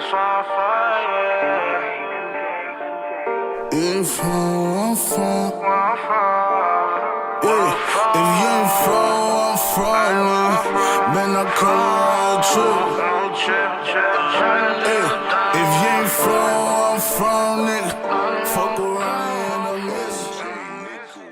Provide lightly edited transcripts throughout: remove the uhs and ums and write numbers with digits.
If I'm from, yeah, if you ain't from, I'm from now. Man, I call road trip. Hey, if you ain't from, I'm from, nigga. Fuck around and I miss you.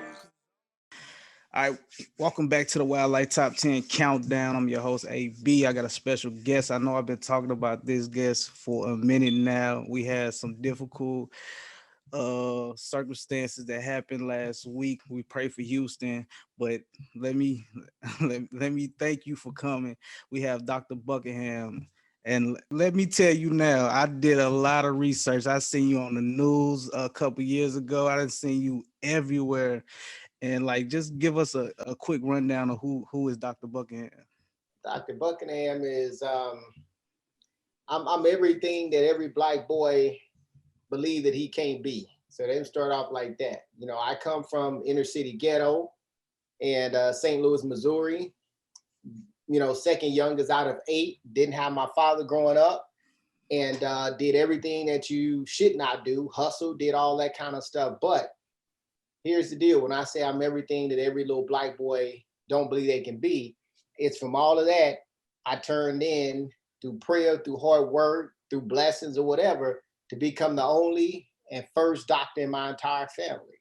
All right, welcome back to the Wildlife Top 10 Countdown. I'm your host, AB. I got a special guest. I know I've been talking about this guest for a minute now. We had some difficult circumstances that happened last week. We pray for Houston, but let me let me thank you for coming. We have Dr. Buckingham. And let me tell you now, I did a lot of research. I seen you on the news a couple years ago. I done seen you everywhere. And like, just give us a quick rundown of who is Dr. Buckingham. Dr. Buckingham is I'm everything that every black boy believe that he can't be. So they start off like that. You know, I come from inner city ghetto and St. Louis, Missouri. You know, second youngest out of 8. Didn't have my father growing up, and did everything that you should not do. Hustle, did all that kind of stuff. But here's the deal: when I say I'm everything that every little black boy don't believe they can be, it's from all of that I turned in through prayer, through hard work, through blessings or whatever, to become the only and first doctor in my entire family.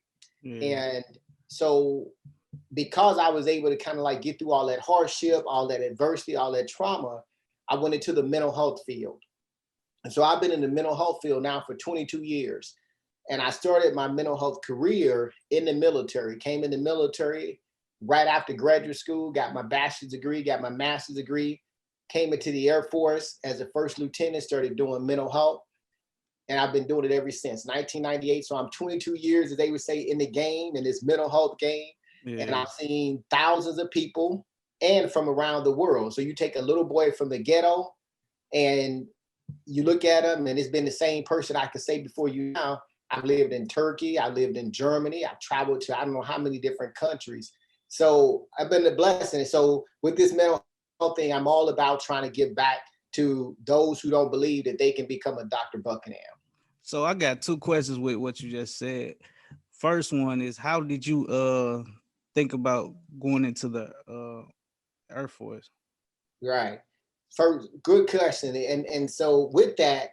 And so because I was able to kind of like get through all that hardship, all that adversity, all that trauma, I went into the mental health field. And so I've been in the mental health field now for 22 years. And I started my mental health career in the military, came in the military right after graduate school, got my bachelor's degree, got my master's degree, came into the Air Force as a first lieutenant, started doing mental health. And I've been doing it ever since 1998. So I'm 22 years, as they would say, in the game, in this mental health game. Yeah. And I've seen thousands of people and from around the world. So you take a little boy from the ghetto and you look at him and it's been the same person I could say before you now. I've lived in Turkey, I lived in Germany, I've traveled to I don't know how many different countries. So I've been a blessing. And so with this mental health thing, I'm all about trying to give back to those who don't believe that they can become a Dr. Buckingham. So I got 2 questions with what you just said. First one is, how did you think about going into the Air Force? Right. First, good question. And so with that,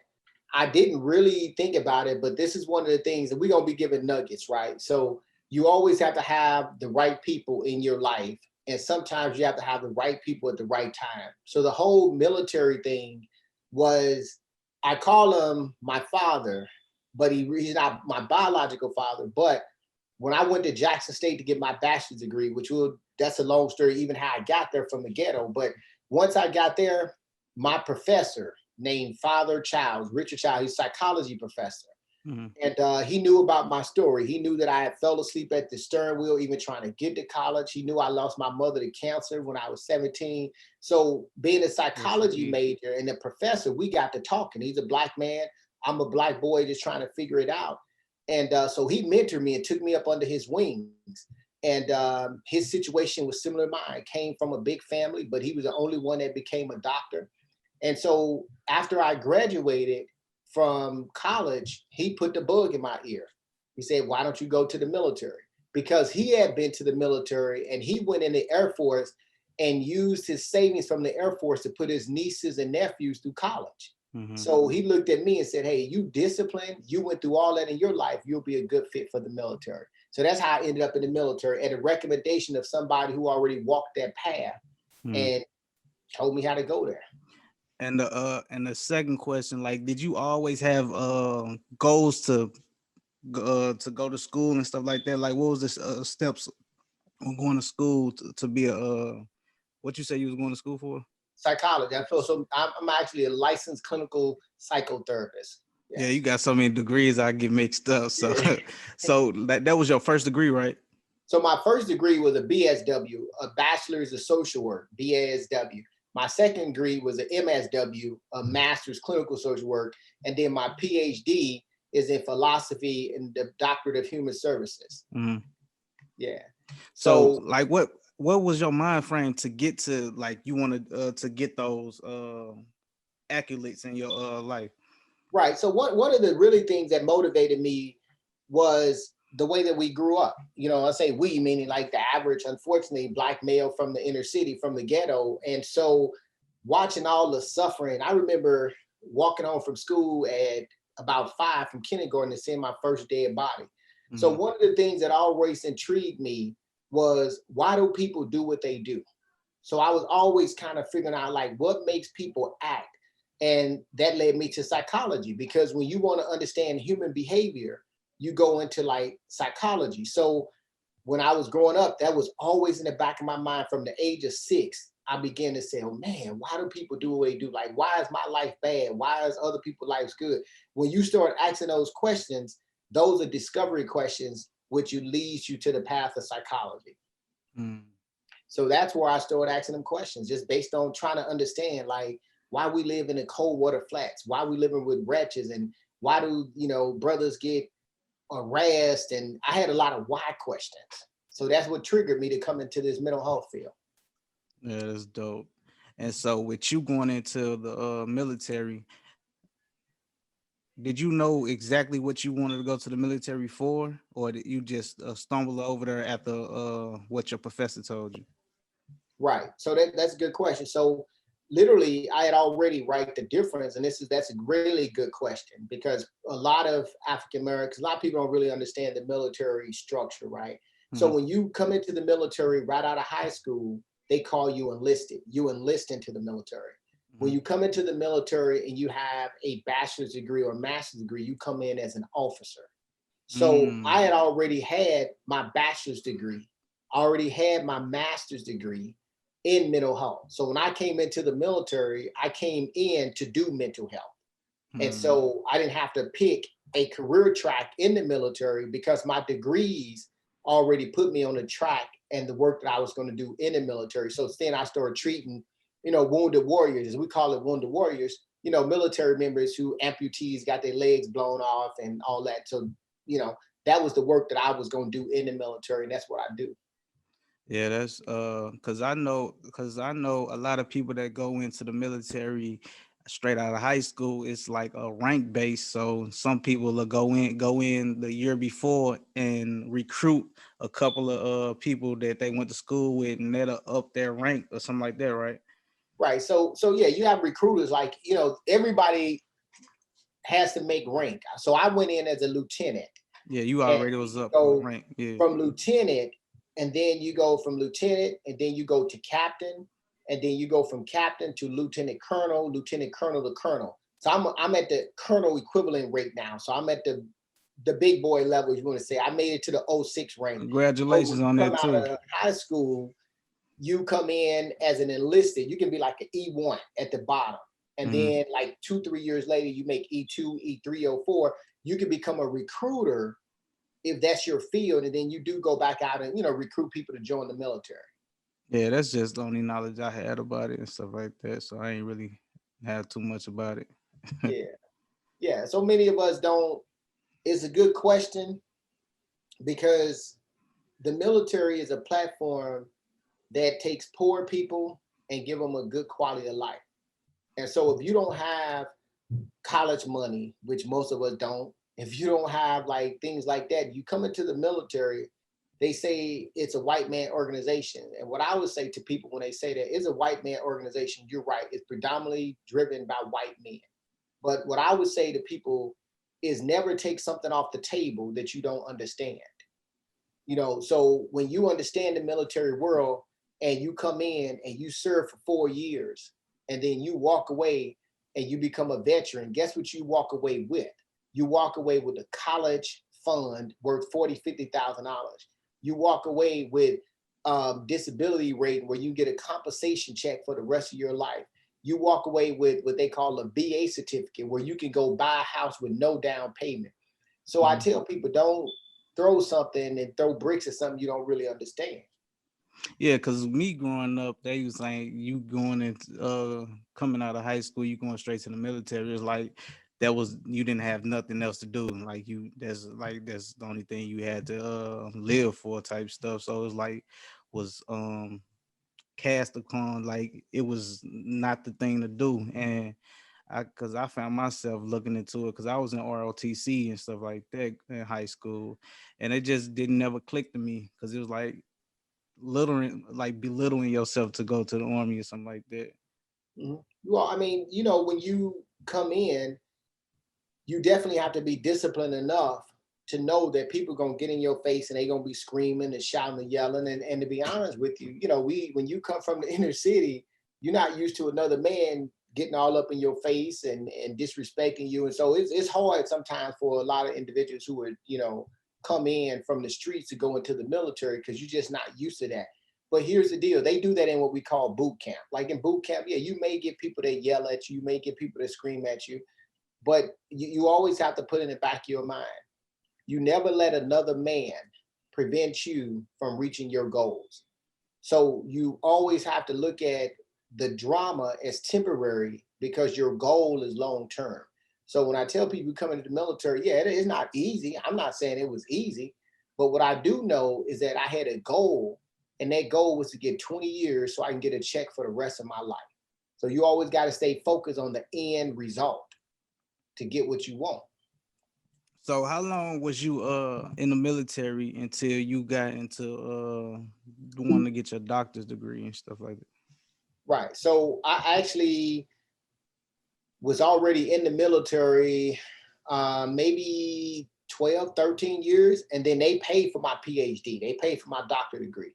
I didn't really think about it, but this is one of the things that we're going to be giving nuggets, right? So you always have to have the right people in your life. And sometimes you have to have the right people at the right time. So the whole military thing was, I call him my father, but he's not my biological father. But when I went to Jackson State to get my bachelor's degree, that's a long story, even how I got there from the ghetto. But once I got there, my professor named Father Childs, Richard Childs, he's a psychology professor. Mm-hmm. And he knew about my story. He knew that I had fell asleep at the steering wheel, even trying to get to college. He knew I lost my mother to cancer when I was 17. So being a psychology major and a professor, we got to talking. He's a black man. I'm a black boy just trying to figure it out. And so he mentored me and took me up under his wings. And his situation was similar to mine. Came from a big family, but he was the only one that became a doctor. And so after I graduated from college, he put the bug in my ear. He said, why don't you go to the military? Because he had been to the military and he went in the Air Force and used his savings from the Air Force to put his nieces and nephews through college. Mm-hmm. So he looked at me and said, hey, you disciplined, you went through all that in your life, you'll be a good fit for the military. So that's how I ended up in the military at a recommendation of somebody who already walked that path and told me how to go there. And the second question, like, did you always have goals to go to school and stuff like that? Like, what was the steps on going to school to be a what you say you was going to school for? Psychology. I'm actually a licensed clinical psychotherapist. Yeah, you got so many degrees I get mixed up. So so that was your first degree, right? So my first degree was a BSW, a bachelor's of social work, BSW. My second degree was an MSW, a master's clinical social work. And then my PhD is in philosophy and the doctorate of human services. Mm-hmm. Yeah. So like what was your mind frame to get to, like, you wanted to get those accolades in your life? Right. So one of the really things that motivated me was the way that we grew up. I say we, meaning like the average, unfortunately, Black male from the inner city, from the ghetto. And so watching all the suffering, I remember walking home from school at about 5 from kindergarten and seeing my first dead body. So Mhm. one of the things that always intrigued me was, why do people do what they do? So I was always kind of figuring out like what makes people act. And that led me to psychology, because when you want to understand human behavior, you go into like psychology. So when I was growing up, that was always in the back of my mind from the age of 6. I began to say, oh man, why do people do what they do? Like, why is my life bad? Why is other people's lives good? When you start asking those questions, those are discovery questions, which leads you to the path of psychology. Mm. So that's where I started asking them questions, just based on trying to understand like why we live in the cold water flats, why we living with wretches, and why do brothers get harassed? And I had a lot of why questions. So that's what triggered me to come into this mental health field. Yeah, that's dope. And so with you going into the military, did you know exactly what you wanted to go to the military for, or did you just stumble over there after what your professor told you? Right. So that's a good question. So literally I had already write the difference. And that's a really good question, because a lot of African Americans, a lot of people don't really understand the military structure, right? So Mhm. when you come into the military right out of high school, they call you enlisted. You enlist into the military. When Mhm. you come into the military and you have a bachelor's degree or master's degree, you come in as an officer. So I Mm. had already had my bachelor's degree, already had my master's degree in mental health. So when I came into the military, I came in to do mental health. And Mm. so I didn't have to pick a career track in the military, because my degrees already put me on the track and the work that I was going to do in the military. So then I started treating, wounded warriors, as we call it, wounded warriors, military members who amputees got their legs blown off and all that. So, you know, that was the work that I was going to do in the military. And that's what I do. Yeah, that's cause I know a lot of people that go into the military straight out of high school. It's like a rank base. So some people will go in the year before and recruit a couple of people that they went to school with, and that'll up their rank or something like that, right? Right. So yeah, you have recruiters, like, everybody has to make rank. So I went in as a lieutenant, Yeah, you and already was you up go rank. Yeah. from lieutenant, and then you go from lieutenant, and then you go to captain, and then you go from captain to lieutenant colonel to colonel. So I'm at the colonel equivalent rate now. So I'm at the big boy level, you want to say. I made it to the '06 rank. So when Congratulations on you come that out too. of high school, you come in as an enlisted. You can be like an E1 at the bottom. And Mhm. then like 2, 3 years later, you make E2, E3, O4. You can become a recruiter if that's your field. And then you do go back out and, recruit people to join the military. Yeah, that's just the only knowledge I had about it and stuff like that. So I ain't really have too much about it. Yeah. Yeah. So many of us don't. It's a good question, because the military is a platform that takes poor people and give them a good quality of life. And so if you don't have college money, which most of us don't, if you don't have like things like that, you come into the military, they say it's a white man organization. And what I would say to people when they say that, it's a white man organization, you're right. It's predominantly driven by white men. But what I would say to people is, never take something off the table that you don't understand. So when you understand the military world and you come in and you serve for 4 years, and then you walk away and you become a veteran, guess what you walk away with? You walk away with a college fund worth $40,000, $50,000. You walk away with disability rate where you get a compensation check for the rest of your life. You walk away with what they call a VA certificate, where you can go buy a house with no down payment. So I Mhm. tell people, don't throw something and throw bricks at something you don't really understand. Yeah, cause me growing up, they was like you going into coming out of high school, you going straight to the military. It's like that was you didn't have nothing else to do. Like that's the only thing you had to live for type stuff. So it was like was cast upon like it was not the thing to do. And Because I found myself looking into it because I was in ROTC and stuff like that in high school, and it just didn't never click to me because it was like belittling yourself to go to the army or something like that. Well, I mean, when you come in, you definitely have to be disciplined enough to know that people are gonna get in your face and they're gonna be screaming and shouting and yelling. And to be honest with you, when you come from the inner city, you're not used to another man getting all up in your face and disrespecting you. And so it's hard sometimes for a lot of individuals who are, come in from the streets to go into the military because you're just not used to that. But here's the deal. They do that in what we call boot camp. Like in boot camp, yeah, you may get people that yell at you, you may get people that scream at you, but you always have to put in the back of your mind, you never let another man prevent you from reaching your goals. So you always have to look at the drama as temporary because your goal is long term. So when I tell people coming into the military, yeah, it is not easy. I'm not saying it was easy, but what I do know is that I had a goal, and that goal was to get 20 years so I can get a check for the rest of my life. So you always got to stay focused on the end result to get what you want. So how long was you in the military until you got into wanting to get your doctor's degree and stuff like that? Right. So I actually was already in the military maybe 12, 13 years. And then they paid for my PhD. They paid for my doctorate degree.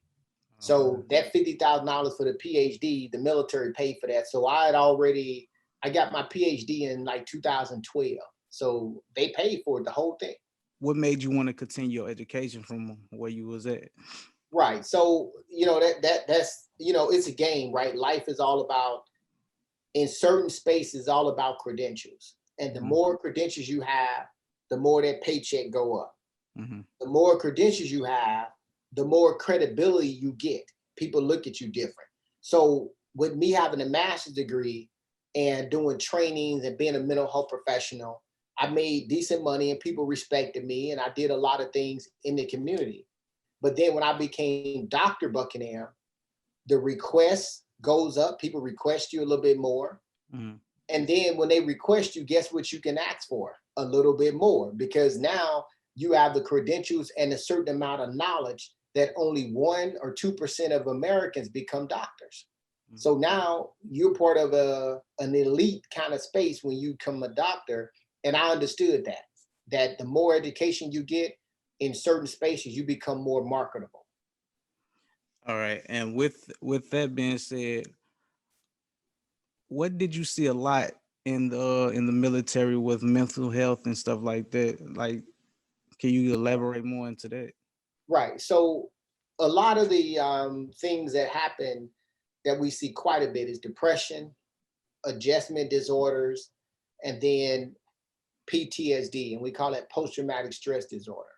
So that $50,000 for the PhD, the military paid for that. So I got my PhD in like 2012. So they paid for it, the whole thing. What made you want to continue your education from where you was at? Right. So, that's, it's a game, right? Life is all about, in certain spaces, all about credentials. And the more credentials you have, the more that paycheck go up. The more credentials you have, the more credibility you get. People look at you different. So with me having a master's degree and doing trainings and being a mental health professional, I made decent money and people respected me, and I did a lot of things in the community. But then when I became Dr. Buckingham, the request goes up. People request you a little bit more. And then when they request you, guess what you can ask for? A little bit more, because now you have the credentials and a certain amount of knowledge that only 1 or 2% of Americans become doctors. So now you're part of an elite kind of space when you become a doctor. And I understood that the more education you get in certain spaces, you become more marketable. All right. And with that being said, what did you see a lot in the military with mental health and stuff like that? Like, can you elaborate more into that? Right. So a lot of the things that happen that we see quite a bit is depression, adjustment disorders, and then PTSD, and we call it post-traumatic stress disorder.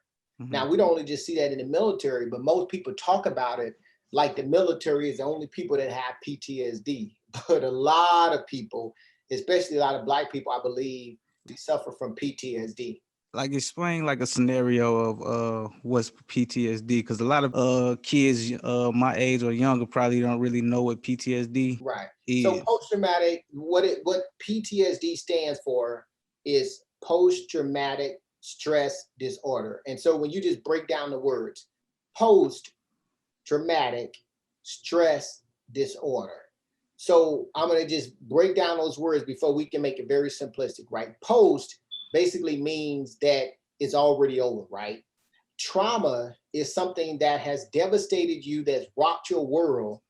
Now, we don't only just see that in the military, but most people talk about it like the military is the only people that have PTSD. But a lot of people, especially a lot of Black people, I believe, suffer from PTSD. Like, explain like a scenario of what's PTSD, because a lot of kids my age or younger probably don't really know what PTSD Right. is. So post-traumatic, what PTSD stands for is post-traumatic stress disorder. And so when you just break down the words, post-traumatic stress disorder. So I'm going to just break down those words before we can make it very simplistic, right? Post basically means that it's already over, right? Trauma is something that has devastated you, that's rocked your world,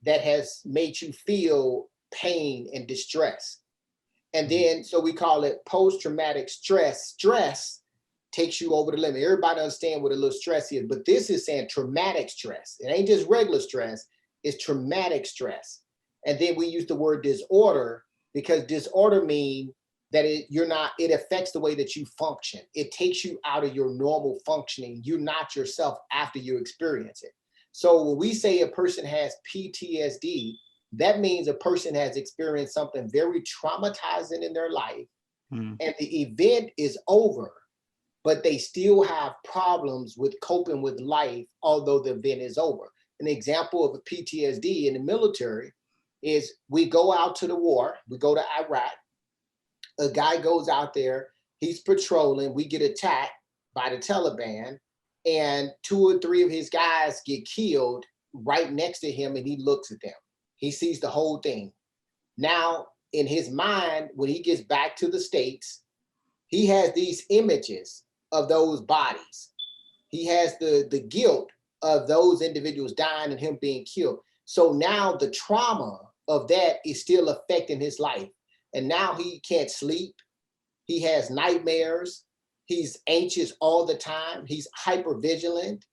that has made you feel pain and distress. And then, so we call it post-traumatic stress. Stress takes you over the limit. Everybody understand what a little stress is, but this is saying traumatic stress. It ain't just regular stress, it's traumatic stress. And then we use the word disorder because disorder means that it affects the way that you function. It takes you out of your normal functioning. You're not yourself after you experience it. So when we say a person has PTSD, that means a person has experienced something very traumatizing in their life, and the event is over, but they still have problems with coping with life, although the event is over. An example of a PTSD in the military is we go out to the war, we go to Iraq, A guy goes out there, he's patrolling, we get attacked by the Taliban, and 2 or 3 of his guys get killed right next to him, and he looks at them. He sees the whole thing. Now, in his mind, when he gets back to the States, he has these images of those bodies. He has the guilt of those individuals dying and him being killed. So now the trauma of that is still affecting his life. And now he can't sleep. He has nightmares. He's anxious all the time. He's hyper vigilant.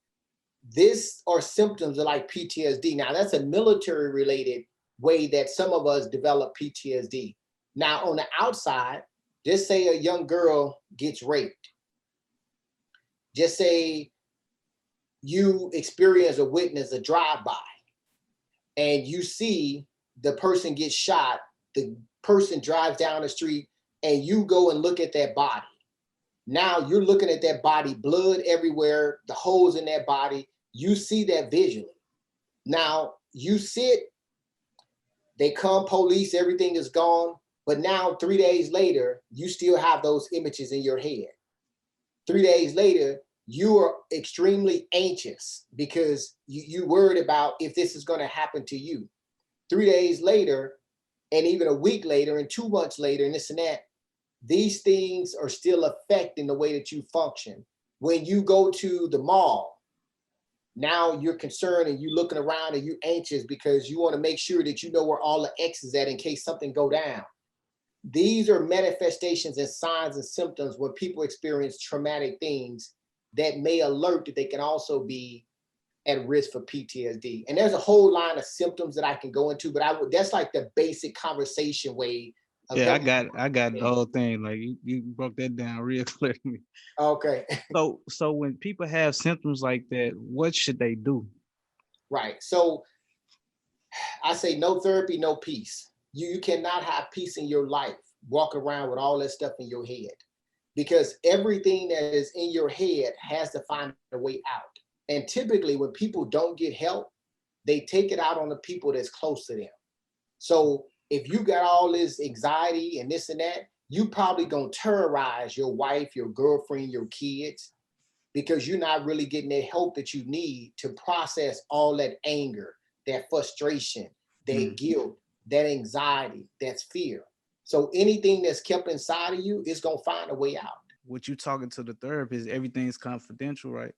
This are symptoms of like PTSD. Now that's a military related way that some of us develop PTSD. Now on the outside, just say a young girl gets raped. Just say you experience or witness a drive-by and you see the person get shot, the person drives down the street, and you go and look at that body. Now you're looking at that body, blood everywhere, the holes in that body. You see that visually. Now you sit, they come, police, everything is gone. But now 3 days later, you still have those images in your head. 3 days later, you are extremely anxious because you worried about if this is going to happen to you. 3 days later, and even a week later, and 2 months later, and this and that, these things are still affecting the way that you function. When you go to the mall, now you're concerned and you're looking around and you're anxious because you want to make sure that you know where all the X is at in case something go down. These are manifestations and signs and symptoms when people experience traumatic things that may alert that they can also be at risk for PTSD. And there's a whole line of symptoms that I can go into, but that's like the basic conversation way. Yeah, I got the whole thing. Like you broke that down real clearly. Okay. So when people have symptoms like that, what should they do? Right. So I say no therapy, no peace. You cannot have peace in your life, walk around with all that stuff in your head, because everything that is in your head has to find a way out. And typically when people don't get help, they take it out on the people that's close to them. So if you got all this anxiety and this and that, you probably gonna terrorize your wife, your girlfriend, your kids, because you're not really getting the help that you need to process all that anger, that frustration, that guilt, that anxiety, that's fear. So anything that's kept inside of you is gonna find a way out. What you talking to the therapist, everything's confidential, right?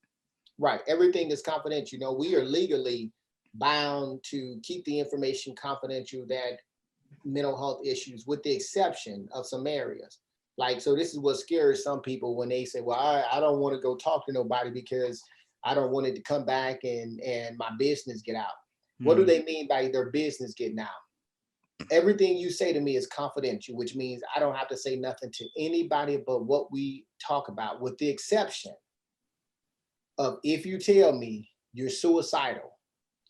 Right, everything is confidential. You know, we are legally bound to keep the information confidential, that mental health issues, with the exception of some areas. Like, so this is what scares some people when they say, well, I don't want to go talk to nobody because I don't want it to come back and my business get out. What do they mean by their business getting out? Everything you say to me is confidential, which means I don't have to say nothing to anybody but what we talk about, with the exception of if you tell me you're suicidal,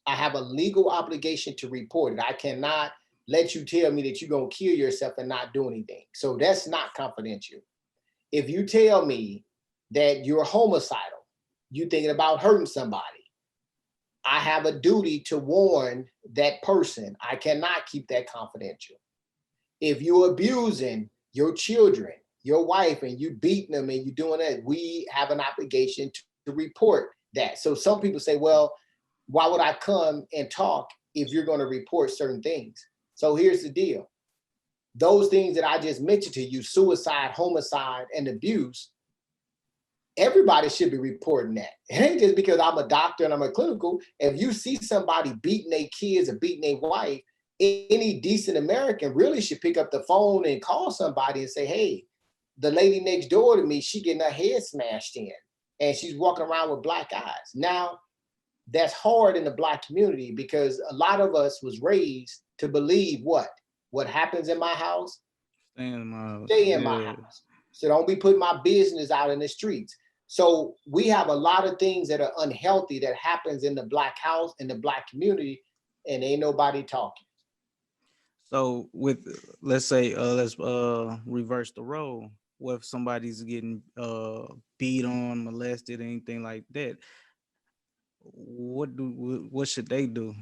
I have a legal obligation to report it. I cannot let you tell me that you're going to kill yourself and not do anything. So that's not confidential. If you tell me that you're homicidal, you're thinking about hurting somebody, I have a duty to warn that person. I cannot keep that confidential. If you're abusing your children, your wife, and you beating them and you're doing that, we have an obligation to report that. So some people say, well, why would I come and talk if you're going to report certain things? So here's the deal. Those things that I just mentioned to you, suicide, homicide, and abuse, everybody should be reporting that. It ain't just because I'm a doctor and I'm a clinical. If you see somebody beating their kids or beating their wife, any decent American really should pick up the phone and call somebody and say, hey, the lady next door to me, she getting her head smashed in and she's walking around with black eyes. Now, that's hard in the Black community because a lot of us was raised to believe what happens in my house, Stay in my house. stay in my house. So don't be putting my business out in the streets. So we have a lot of things that are unhealthy that happens in the Black house, in the Black community, and ain't nobody talking. So with, let's say, let's reverse the role. What if somebody's getting beat on, molested, anything like that? What should they do?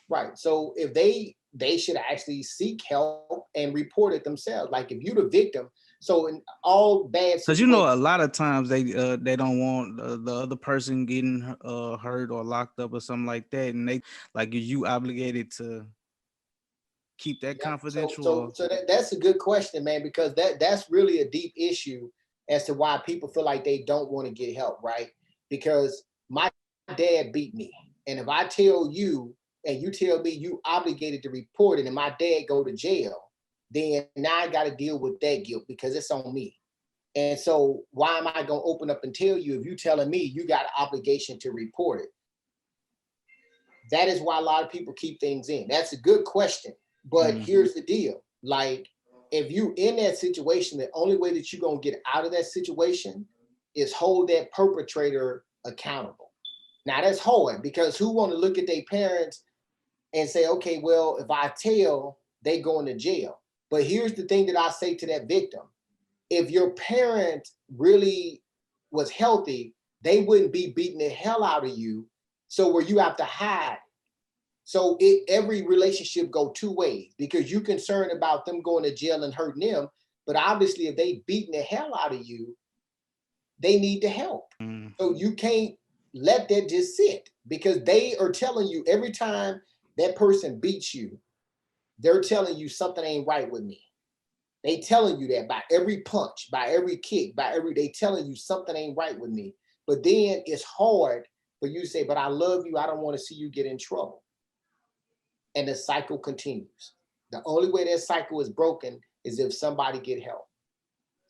Right. So if they should actually seek help and report it themselves. Like if you're the victim, so in all bad Because situations, a lot of times they don't want the other person getting hurt or locked up or something like that, and they like, is you obligated to keep that yeah. confidential? Or? So that's a good question, man, because that's really a deep issue as to why people feel like they don't want to get help, right? Because my dad beat me, and if I tell you and you tell me you obligated to report it, and my dad go to jail, then now I got to deal with that guilt because it's on me. And so why am I going to open up and tell you if you telling me you got an obligation to report it? That is why a lot of people keep things in. That's a good question. But here's the deal. Like, if you in that situation, the only way that you're going to get out of that situation is hold that perpetrator accountable. Now that's hard because who want to look at their parents and say, okay, well, if I tell, they going to jail. But here's the thing that I say to that victim. If your parent really was healthy, they wouldn't be beating the hell out of you. So where you have to hide. So every relationship go two ways because you're concerned about them going to jail and hurting them. But obviously, if they beating the hell out of you, they need the help. So you can't let that just sit because they are telling you every time that person beats you, they're telling you something ain't right with me. They telling you that by every punch, by every kick, they telling you something ain't right with me. But then it's hard for you to say, but I love you. I don't want to see you get in trouble. And the cycle continues. The only way that cycle is broken is if somebody get help.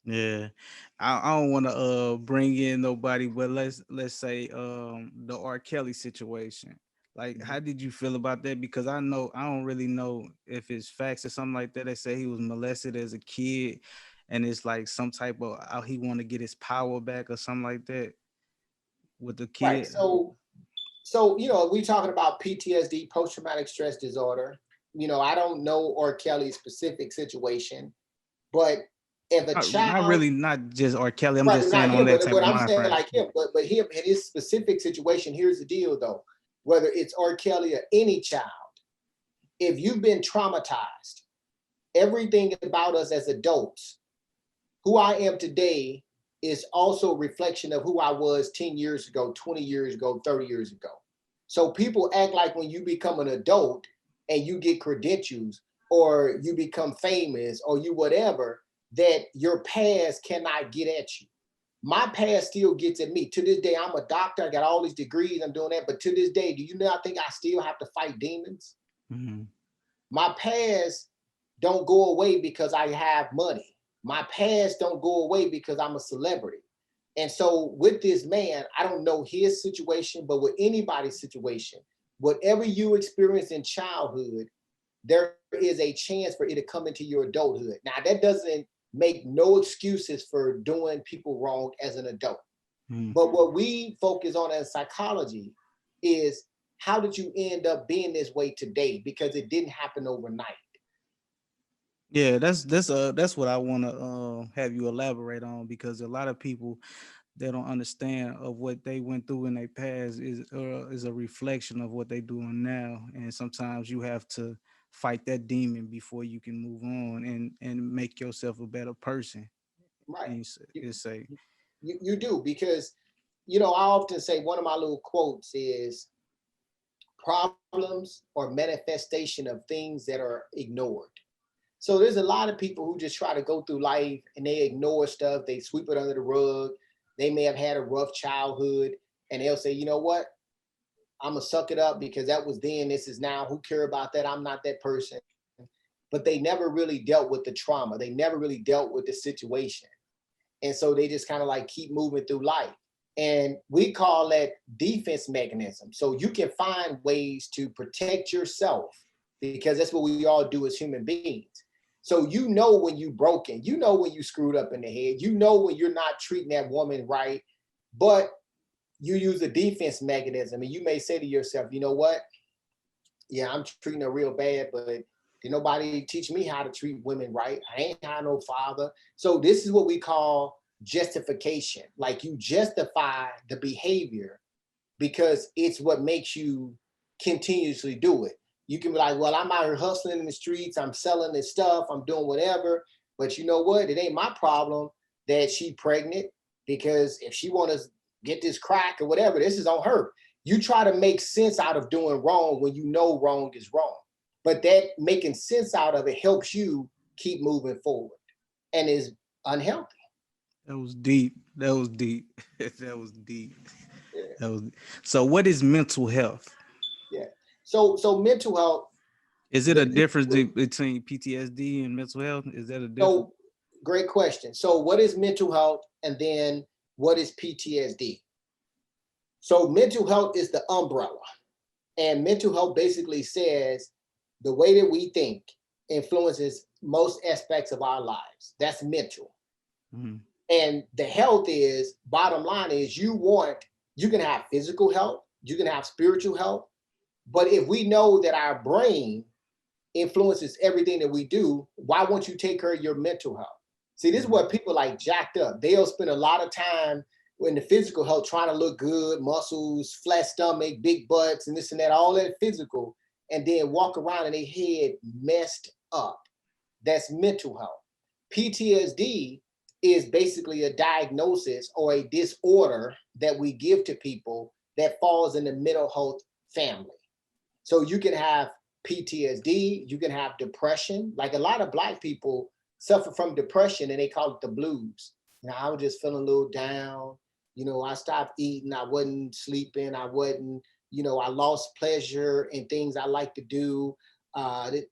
Yeah, I don't want to bring in nobody, but let's say the R. Kelly situation. Like, how did you feel about that? Because I don't really know if it's facts or something like that. They say he was molested as a kid, and it's like some type of he want to get his power back or something like that with the Right. kid. So we talking about PTSD, post-traumatic stress disorder. I don't know R. Kelly's specific situation, but if a Not child, really, not just R. Kelly. I'm right, just saying not on him, that but type what of I'm mind saying frame. like him, but him in his specific situation, here's the deal though, whether it's R. Kelly or any child, if you've been traumatized, everything about us as adults, who I am today is also a reflection of who I was 10 years ago, 20 years ago, 30 years ago. So people act like when you become an adult and you get credentials or you become famous or you whatever, that your past cannot get at you. My past still gets at me. To this day, I'm a doctor. I got all these degrees. I'm doing that. But to this day, do you not think I still have to fight demons? Mm-hmm. My past don't go away because I have money. My past don't go away because I'm a celebrity. And so with this man, I don't know his situation, but with anybody's situation, whatever you experience in childhood, there is a chance for it to come into your adulthood. Now, that doesn't make no excuses for doing people wrong as an adult. But what we focus on as psychology is how did you end up being this way today? Because it didn't happen overnight. Yeah, that's what I want to have you elaborate on, because a lot of people, they don't understand of what they went through in their past is a reflection of what they doing now, and sometimes you have to fight that demon before you can move on and make yourself a better person. Right. And You, you say, you do because, I often say one of my little quotes is problems or manifestation of things that are ignored. So there's a lot of people who just try to go through life and they ignore stuff. They sweep it under the rug. They may have had a rough childhood and they'll say, you know what? I'm going to suck it up because that was then, this is now. Who care about that? I'm not that person. But they never really dealt with the trauma. They never really dealt with the situation. And so they just kind of like keep moving through life. And we call that defense mechanism. So you can find ways to protect yourself because that's what we all do as human beings. So when you broken, when you screwed up in the head, when you're not treating that woman right, but you use a defense mechanism and you may say to yourself, you know what? Yeah, I'm treating her real bad, but did nobody teach me how to treat women right? I ain't had no father. So this is what we call justification. Like you justify the behavior because it's what makes you continuously do it. You can be like, well, I'm out here hustling in the streets, I'm selling this stuff, I'm doing whatever. But you know what? It ain't my problem that she pregnant, because if she want to get this crack or whatever, this is on her. You try to make sense out of doing wrong when you know wrong is wrong. But that making sense out of it helps you keep moving forward and is unhealthy. That was deep. That was deep. That was deep. Yeah. That was so. What is mental health? Yeah. So mental health. Is it a difference between PTSD and mental health? Is that a difference? So great question. So what is mental health, and then what is PTSD? So mental health is the umbrella, and mental health basically says the way that we think influences most aspects of our lives. That's mental. Mm-hmm. And the health is, bottom line is, you can have physical health, you can have spiritual health, but if we know that our brain influences everything that we do, why won't you take care of your mental health? See, this is what people like jacked up. They'll spend a lot of time in the physical health trying to look good, muscles, flat stomach, big butts, and this and that, all that physical, and then walk around and their head messed up. That's mental health. PTSD is basically a diagnosis or a disorder that we give to people that falls in the mental health family. So you can have PTSD, you can have depression. Like a lot of Black people suffer from depression and they call it the blues. You know, I was just feeling a little down. You know, I stopped eating, I wasn't sleeping, I lost pleasure in things I like to do.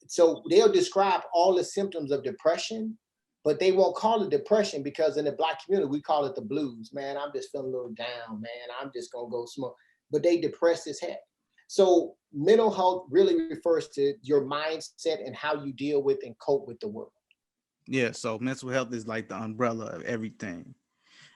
So they'll describe all the symptoms of depression, but they won't call it depression because in the Black community, we call it the blues. Man, I'm just feeling a little down, man. I'm just gonna go smoke. But they depressed as heck. So mental health really refers to your mindset and how you deal with and cope with the world. Yeah, so mental health is like the umbrella of everything.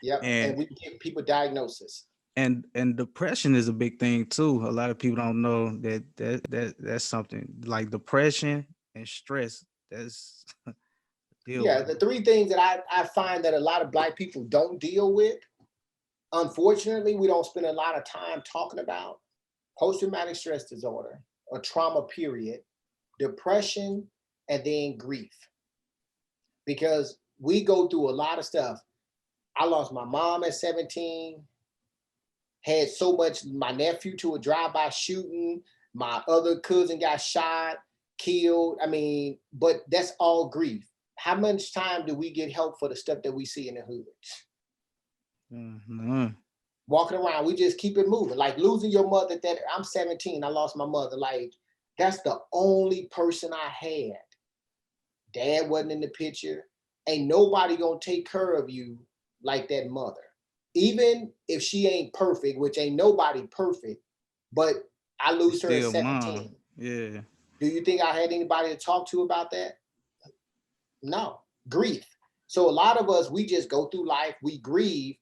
Yep, and we give people diagnosis. And depression is a big thing too. A lot of people don't know that's something like depression and stress. That's the three things that I find that a lot of Black people don't deal with. Unfortunately, we don't spend a lot of time talking about post-traumatic stress disorder or trauma period, depression, and then grief. Because we go through a lot of stuff. I lost my mom at 17, had so much, my nephew to a drive-by shooting, my other cousin got shot, killed. I mean, but that's all grief. How much time do we get help for the stuff that we see in the hood? Mm-hmm. Walking around, we just keep it moving. Like losing your mother, that I'm 17, I lost my mother. Like, that's the only person I had. Dad wasn't in the picture. Ain't nobody gonna take care of you like that mother. Even if she ain't perfect, which ain't nobody perfect, but I lose her at 17. Mom. Yeah. Do you think I had anybody to talk to about that? No. Grief. So a lot of us, we just go through life, we grieve,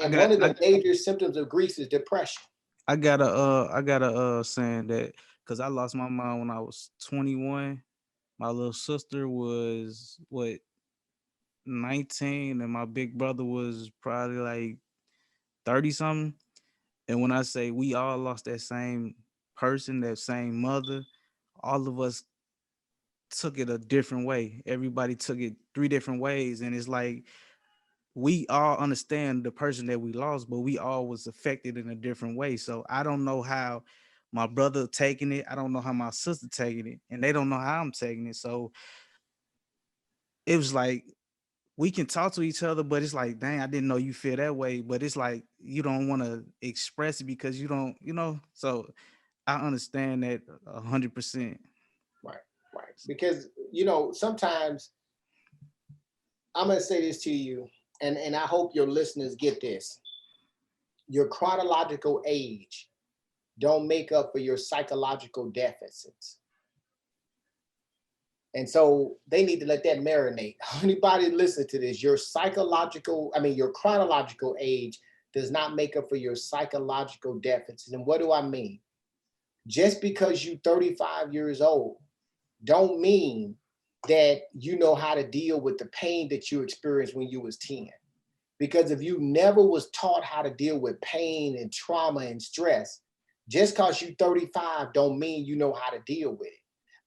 and one of the major symptoms of grief is depression. I got a saying that because I lost my mom when I was 21. My little sister was 19, and my big brother was probably like 30 something. And when I say we all lost that same person, that same mother, all of us took it a different way. Everybody took it 3 different ways. And it's like, we all understand the person that we lost, but we all was affected in a different way. So I don't know how my brother taking it. I don't know how my sister taking it, and they don't know how I'm taking it. So it was like, we can talk to each other, but it's like, dang, I didn't know you feel that way. But it's like, you don't want to express it because you don't, so I understand that 100%. Right. Because, sometimes I'm going to say this to you, and I hope your listeners get this. Your chronological age don't make up for your psychological deficits. And so they need to let that marinate. Anybody listen to this, your chronological age does not make up for your psychological deficits. And what do I mean? Just because you're 35 years old don't mean that you know how to deal with the pain that you experienced when you was 10. Because if you never was taught how to deal with pain and trauma and stress, Just because you 35 don't mean you know how to deal with it.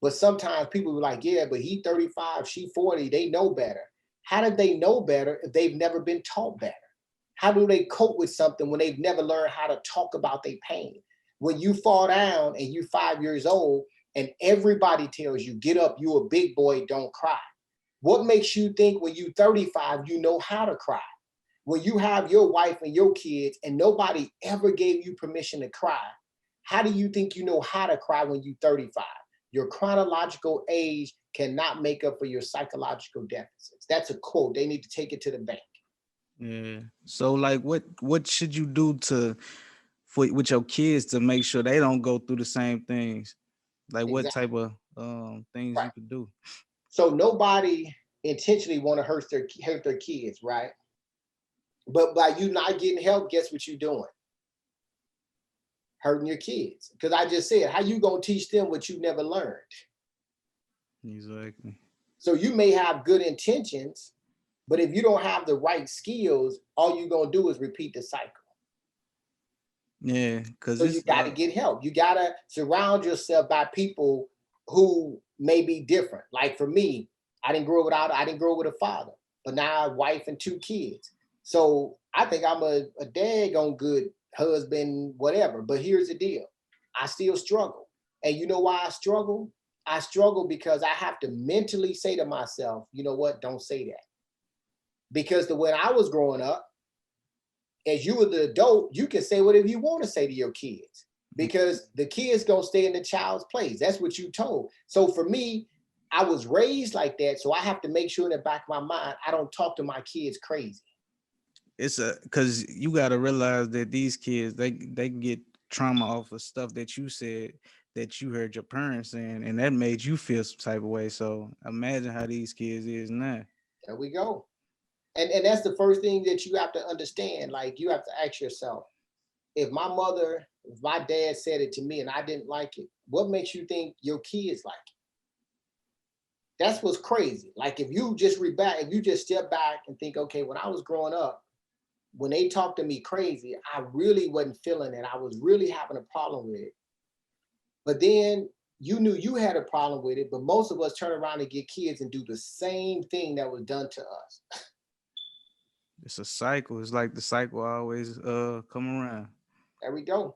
But sometimes people be like, yeah, but he 35, she 40, they know better. How do they know better if they've never been taught better? How do they cope with something when they've never learned how to talk about their pain? When you fall down and you're 5 years old and everybody tells you, get up, you a big boy, don't cry. What makes you think when you 35, you know how to cry? When you have your wife and your kids and nobody ever gave you permission to cry, how do you think you know how to cry when you're 35? Your chronological age cannot make up for your psychological deficits. That's a quote. They need to take it to the bank. Yeah. So like what should you do with your kids to make sure they don't go through the same things? Like what Exactly. type of things Right. you could do? So nobody intentionally want to hurt their kids, right? But by you not getting help, guess what you're doing? Hurting your kids. Because I just said, how you gonna teach them what you never learned? Exactly. So you may have good intentions, but if you don't have the right skills, all you're gonna do is repeat the cycle. Yeah, because So you it's got to get help. You got to surround yourself by people who may be different. Like for me, I didn't grow up with a father, but now I have a wife and 2 kids. So I think I'm a daggone good husband, whatever. But here's the deal. I still struggle. And you know why I struggle? I struggle because I have to mentally say to myself, you know what? Don't say that. Because when I was growing up, as you were the adult, you can say whatever you want to say to your kids because the kids gonna stay in the child's place. That's what you told. So for me, I was raised like that. So I have to make sure in the back of my mind, I don't talk to my kids crazy. it's a because you got to realize that these kids they can get trauma off of stuff that you said that you heard your parents saying, and that made you feel some type of way. So imagine how these kids is now. There we go. And that's the first thing that you have to understand. Like you have to ask yourself, if my dad said it to me and I didn't like it, what makes you think your kids like it? That's what's crazy. Like if you just if you just step back and think, okay, when I was growing up, when they talked to me crazy, I really wasn't feeling it. I was really having a problem with it. But then you knew you had a problem with it, but most of us turn around and get kids and do the same thing that was done to us. It's a cycle. It's like the cycle always come around. There we go.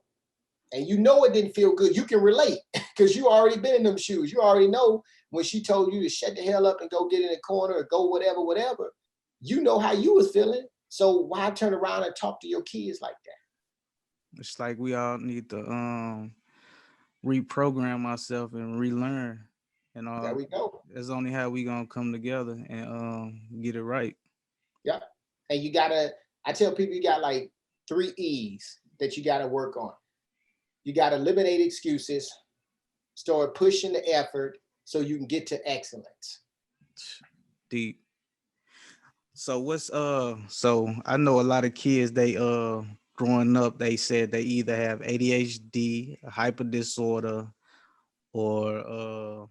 And you know it didn't feel good. You can relate because you already been in them shoes. You already know when she told you to shut the hell up and go get in the corner or go whatever. You know how you was feeling. So why turn around and talk to your kids like that? It's like we all need to reprogram ourselves and relearn, and There we go. that's only how we gonna come together and get it right. Yeah. And I tell people you got like 3 E's that you gotta work on. You gotta eliminate excuses, start pushing the effort so you can get to excellence. Deep. So so I know a lot of kids they growing up they said they either have ADHD, a hyper disorder, or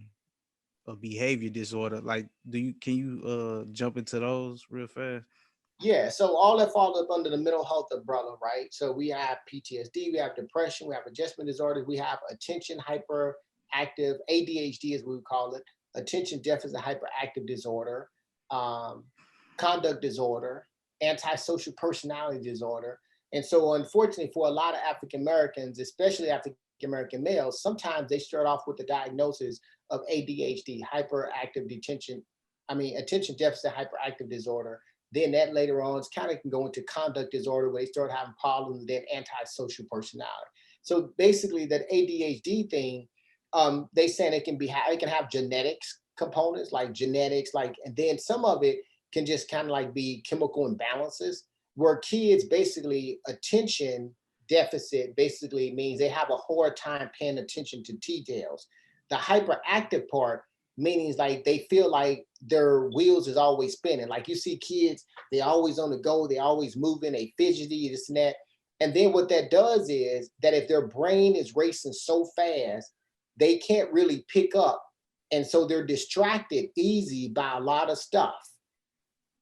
a behavior disorder. Like can you jump into those real fast? Yeah, so all that falls up under the mental health umbrella, right? So we have PTSD, we have depression, we have adjustment disorders, we have attention hyperactive, ADHD is what we call it, attention deficit hyperactive disorder, um, conduct disorder, antisocial personality disorder. And so unfortunately for a lot of African Americans, especially African American males, sometimes they start off with the diagnosis of ADHD, attention deficit hyperactive disorder. Then that later on, it's kind of can go into conduct disorder where they start having problems, then antisocial personality. So basically that ADHD thing, they saying it can have genetics components, and then some of it can just kind of like be chemical imbalances where kids basically attention deficit basically means they have a hard time paying attention to details. The hyperactive part meaning like they feel like their wheels is always spinning. Like you see kids, they always on the go, they always moving, they fidgety, this and that. And then what that does is that if their brain is racing so fast, they can't really pick up. And so they're distracted easy by a lot of stuff.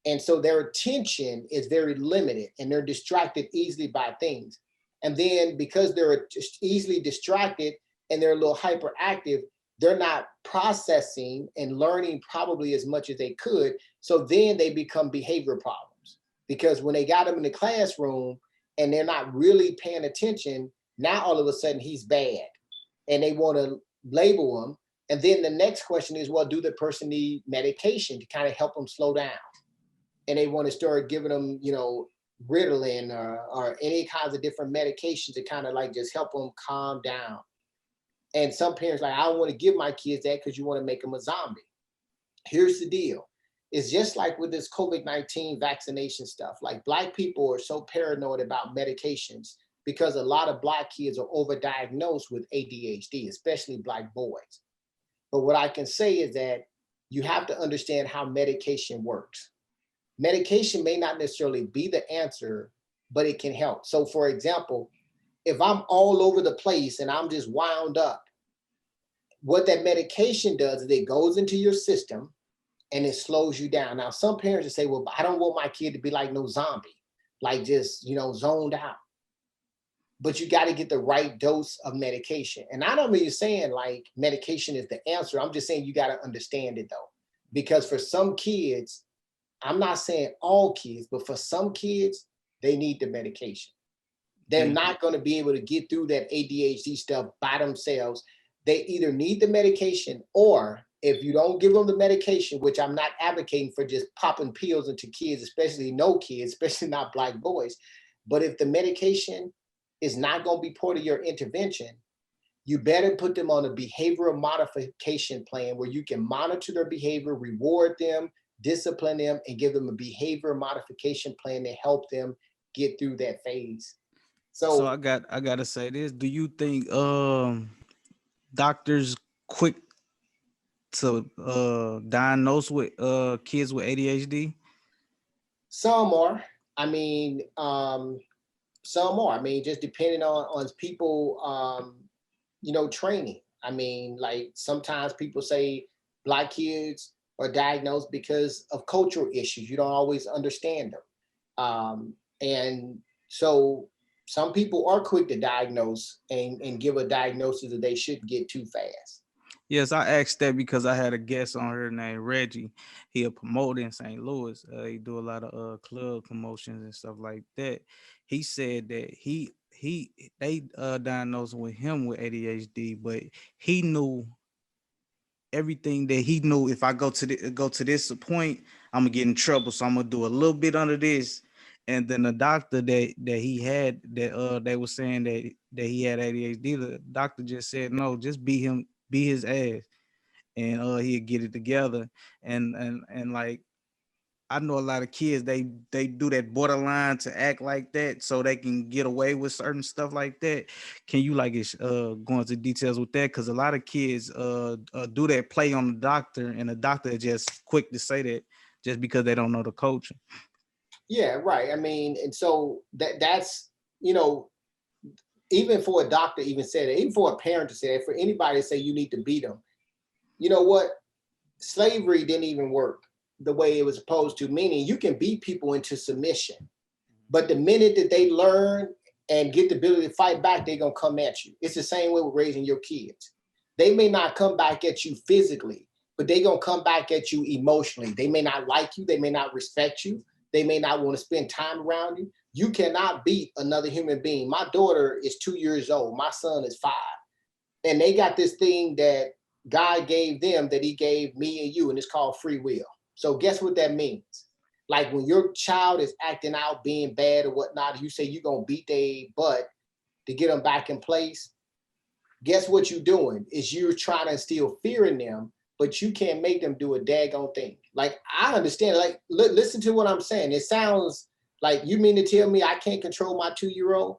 And so their attention is very limited and they're distracted easily by things. And then because they're just easily distracted and they're a little hyperactive, they're not processing and learning probably as much as they could. So then they become behavior problems, because when they got them in the classroom and they're not really paying attention, now all of a sudden he's bad and they want to label him. And then the next question is, well, do the person need medication to kind of help them slow down? And they want to start giving them, Ritalin or any kinds of different medications to kind of like just help them calm down. And some parents like, I don't want to give my kids that because you want to make them a zombie. Here's the deal. It's just like with this COVID-19 vaccination stuff. Like Black people are so paranoid about medications because a lot of Black kids are overdiagnosed with ADHD, especially Black boys. But what I can say is that you have to understand how medication works. Medication may not necessarily be the answer, but it can help. So for example, if I'm all over the place and I'm just wound up, what that medication does is it goes into your system and it slows you down. Now, some parents will say, well, I don't want my kid to be like no zombie, like just, zoned out. But you got to get the right dose of medication. And I don't mean saying like medication is the answer. I'm just saying you got to understand it though. Because for some kids, I'm not saying all kids, but for some kids, they need the medication. They're not going to be able to get through that ADHD stuff by themselves. They either need the medication, or if you don't give them the medication, which I'm not advocating for just popping pills into kids, especially no kids, especially not Black boys. But if the medication is not going to be part of your intervention, you better put them on a behavioral modification plan where you can monitor their behavior, reward them, discipline them, and give them a behavior modification plan to help them get through that phase. So I gotta say this. Do you think doctors quick to diagnose with kids with ADHD? Some are. I mean, some are. I mean, just depending on people, training. I mean, like sometimes people say Black kids are diagnosed because of cultural issues. You don't always understand them. And so some people are quick to diagnose and give a diagnosis that they shouldn't get too fast. Yes, I asked that because I had a guest on here named Reggie. He a promoter in St. Louis. He do a lot of club promotions and stuff like that. He said that they diagnosed with him with ADHD, but he knew everything that he knew. If I go to this point, I'm gonna get in trouble. So I'm gonna do a little bit under this. And then the doctor that he had that they were saying that he had ADHD, the doctor just said no, just be his ass, and he'll get it together. And like I know a lot of kids, they do that borderline to act like that so they can get away with certain stuff like that. Can you like go into details with that? Because a lot of kids do that play on the doctor, and the doctor is just quick to say that just because they don't know the coaching. Yeah, right. I mean, and so that's even for a doctor even said it, even for a parent to say it, for anybody to say you need to beat them. You know what? Slavery didn't even work the way it was supposed to, meaning you can beat people into submission. But the minute that they learn and get the ability to fight back, they're going to come at you. It's the same way with raising your kids. They may not come back at you physically, but they're going to come back at you emotionally. They may not like you. They may not respect you. They may not want to spend time around you. You cannot beat another human being. My daughter is 2 years old. My son is 5. And they got this thing that God gave them that he gave me and you, and it's called free will. So guess what that means? Like when your child is acting out, being bad or whatnot, you say you're going to beat their butt to get them back in place. Guess what you're doing is you're trying to instill fear in them, but you can't make them do a daggone thing. Like, I understand, like, listen to what I'm saying. It sounds like you mean to tell me I can't control my 2-year-old?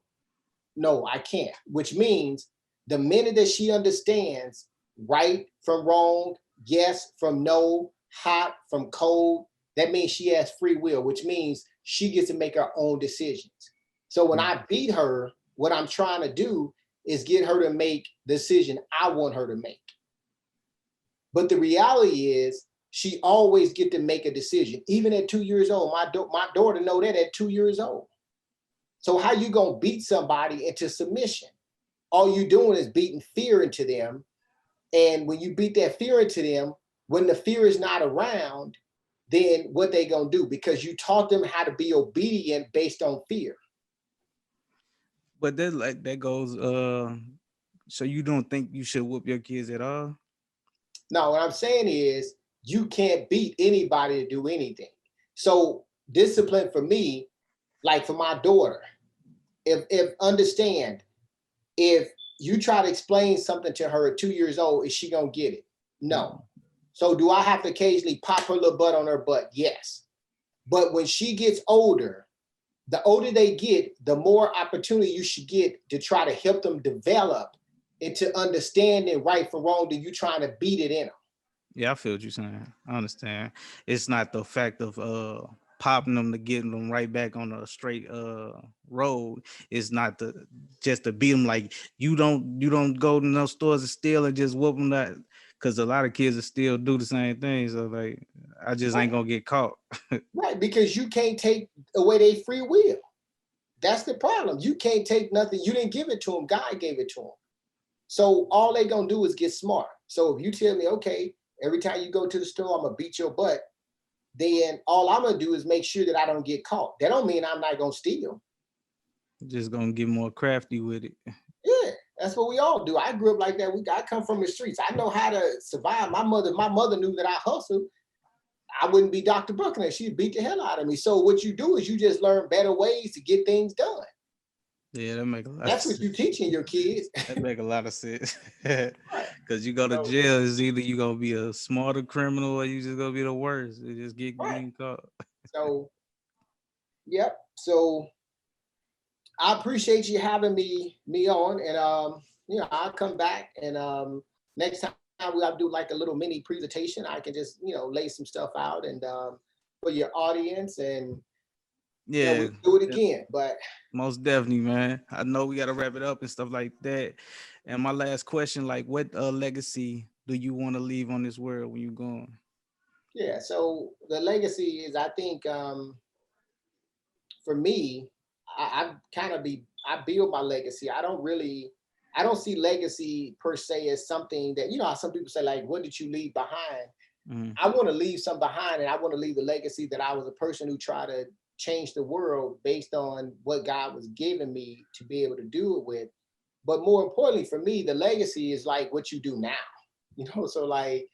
No, I can't, which means the minute that she understands right from wrong, yes from no, hot from cold, that means she has free will, which means she gets to make her own decisions. So when I beat her, what I'm trying to do is get her to make the decision I want her to make. But the reality is she always get to make a decision. Even at 2 years old, my daughter know that at 2 years old. So how you gonna beat somebody into submission? All you doing is beating fear into them. And when you beat that fear into them, when the fear is not around, then what they gonna do? Because you taught them how to be obedient based on fear. But that goes. So you don't think you should whoop your kids at all? Now, what I'm saying is you can't beat anybody to do anything. So discipline for me, like for my daughter, if understand, if you try to explain something to her at 2 years old, is she gonna get it? No. So do I have to occasionally pop her little butt on her butt? Yes. But when she gets older, the older they get, the more opportunity you should get to try to help them develop into understanding right from wrong than you trying to beat it in them. Yeah, I feel what you're saying. I understand. It's not the fact of popping them to getting them right back on a straight road. It's not just to beat them. Like you don't go to no stores and steal and just whoop them, that because a lot of kids will still do the same thing. So like I just ain't gonna get caught. Right, because you can't take away their free will. That's the problem. You can't take nothing. You didn't give it to them. God gave it to them. So all they gonna do is get smart. So if you tell me, okay, every time you go to the store, I'm gonna beat your butt, then all I'm gonna do is make sure that I don't get caught. That don't mean I'm not gonna steal. Just gonna get more crafty with it. Yeah, that's what we all do. I grew up like that. I come from the streets. I know how to survive. My mother knew that I hustled. I wouldn't be Dr. Buckingham. She'd beat the hell out of me. So what you do is you just learn better ways to get things done. Yeah, that make a lot. That's what you're teaching your kids. That make a lot of sense. Because you go to jail, it's either you gonna be a smarter criminal or you just gonna be the worst. You just getting caught. So, yep. So I appreciate you having me on, and I'll come back, and next time we'll do like a little mini presentation. I can just lay some stuff out and for your audience, and yeah, we'll do it again. But most definitely, man. I know we gotta wrap it up and stuff like that. And my last question, like, what legacy do you want to leave on this world when you're gone? Yeah, so the legacy is, I think, for me, I build my legacy. I don't see legacy per se as something that, how some people say, like, what did you leave behind? Mm-hmm. I want to leave some behind, and I want to leave the legacy that I was a person who tried to change the world based on what God was giving me to be able to do it with. But more importantly for me, the legacy is like what you do now. So like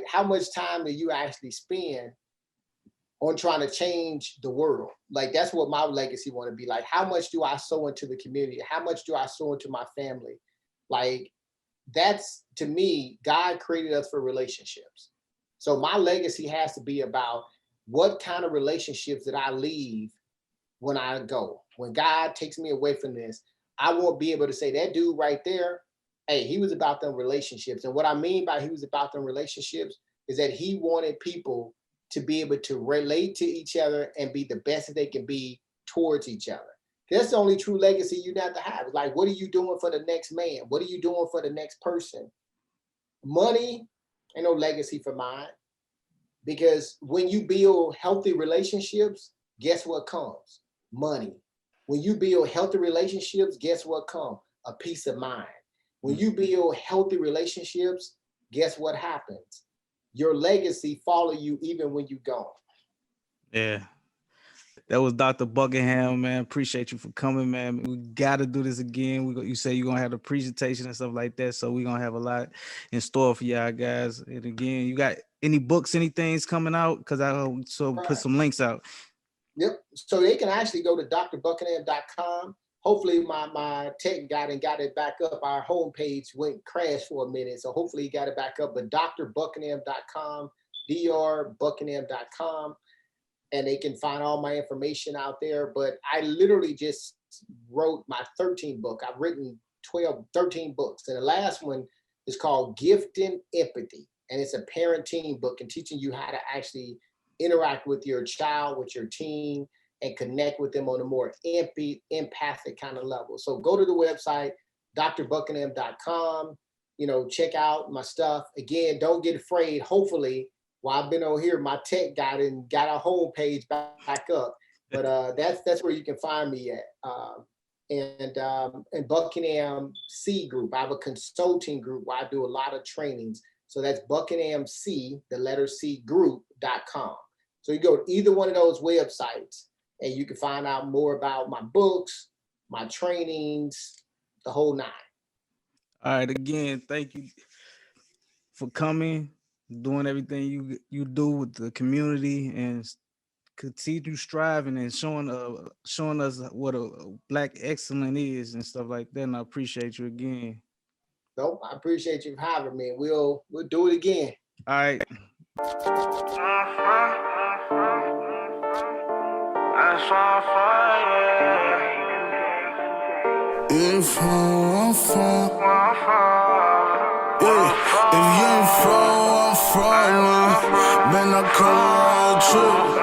how much time do you actually spend on trying to change the world? Like that's what my legacy want to be. Like, how much do I sow into the community? How much do I sow into my family? Like, that's, to me, God created us for relationships. So my legacy has to be about what kind of relationships did I leave when I go? When God takes me away from this, I won't be able to say that dude right there, hey, he was about them relationships. And what I mean by he was about them relationships is that he wanted people to be able to relate to each other and be the best that they can be towards each other. That's the only true legacy you have to have. Like, what are you doing for the next man? What are you doing for the next person? Money ain't no legacy for mine. Because when you build healthy relationships, guess what comes? Money. When you build healthy relationships, guess what comes? A peace of mind. When you build healthy relationships, guess what happens? Your legacy follow you even when you're gone. Yeah. That was Dr. Buckingham, man. Appreciate you for coming, man. We got to do this again. You say you're going to have the presentation and stuff like that. So we're going to have a lot in store for y'all guys. And again, you got any books, anything's coming out? Because put some links out. Yep. So they can actually go to drbuckingham.com. Hopefully my tech got it back up. Our homepage went crash for a minute. So hopefully he got it back up. But drbuckingham.com, drbuckingham.com. And they can find all my information out there. But I literally just wrote my 13th book. I've written 13 books. And the last one is called Gifting Empathy. And it's a parenting book and teaching you how to actually interact with your child, with your teen, and connect with them on a more empathic kind of level. So go to the website, drbuckingham.com, check out my stuff. Again, don't get afraid. Hopefully, while I've been over here, my tech got a homepage back up. But that's where you can find me at. And Buckingham C Group. I have a consulting group where I do a lot of trainings. So that's Buckingham C, the letter C group.com. So you go to either one of those websites and you can find out more about my books, my trainings, the whole nine. All right, again, thank you for coming, doing everything you do with the community, and continue striving and showing us what a Black excellence is and stuff like that. And I appreciate you again. Nope, I appreciate you for having me. We'll do it again. All right. If I'm from, yeah, if you ain't from, I'm from, man, I come around trip.